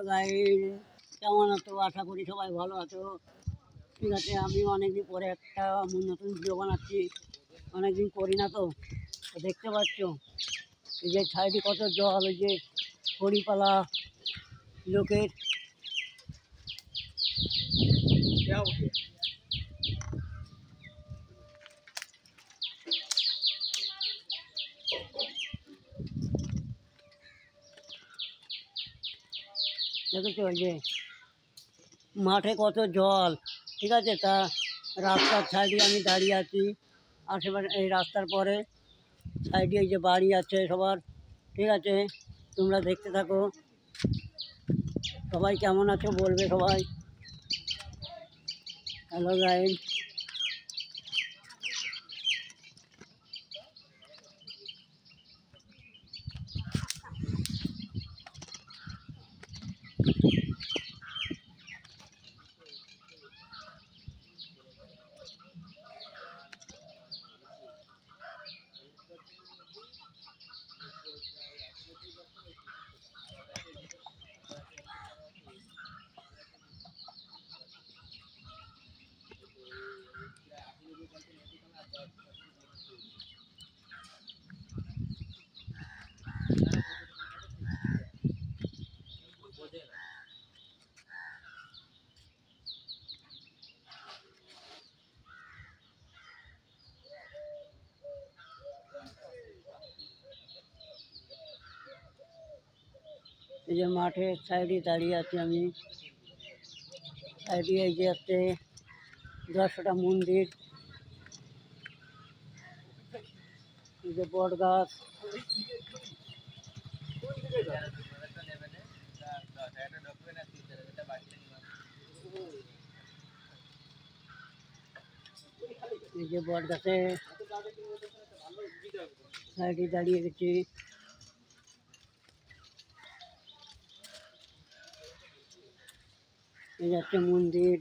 Guide কেমন আছো? আশা করি সবাই ভালো আছো। ঠিক আছে, আমি অনেকদিন পরে একটা নতুন ভিডিও বানাচ্ছি। অনেকদিন করি না তো। তো দেখতে পাচ্ছ এই যে সাইডে কত জল, ওই যে হরিপালা লোকের। দেখেছো ওই যে মাঠে কত জল। ঠিক আছে, তা রাস্তার সাইডে আমি দাঁড়িয়ে আছি। আশেপাশে এই রাস্তার পরে সাইডে এই যে বাড়ি আছে সবার। ঠিক আছে, তোমরা দেখতে থাকো। সবাই কেমন আছো বলবে সবাই। Hello guide. এই যে মাঠের সাইডে দাঁড়িয়ে আছি আমি। সাইডে এই যে আছে 10টা মন্দির, এই যে বট গাছ। এই যে বট গাছে সাইডে দাঁড়িয়ে গেছি। এই যাচ্ছে মন্দির।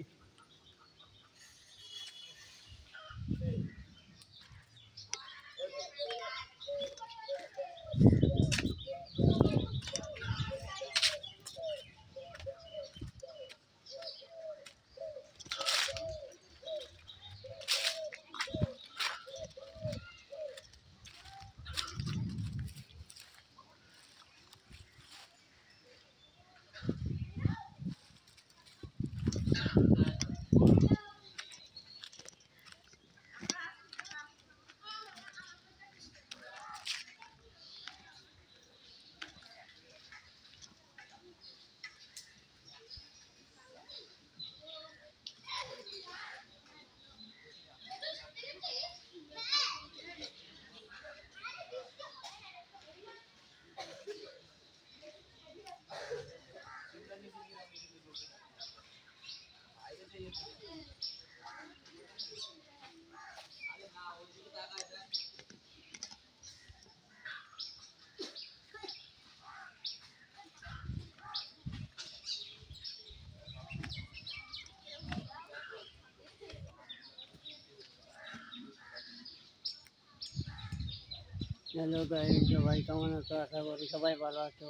হ্যালো গাইড, সবাই কেমন আছো? আশা করি সবাই ভালো আছো।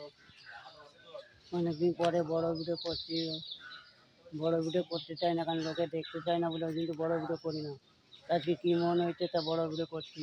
অনেকদিন পরে বড় ভিডিও করছি। বড় ভিডিও করতে চাই না, কারণ লোকে দেখতে চায় না বলে কিন্তু বড় ভিডিও করি না। আজকে কী মন হয়েছে তা বড় ভিডিও করছি।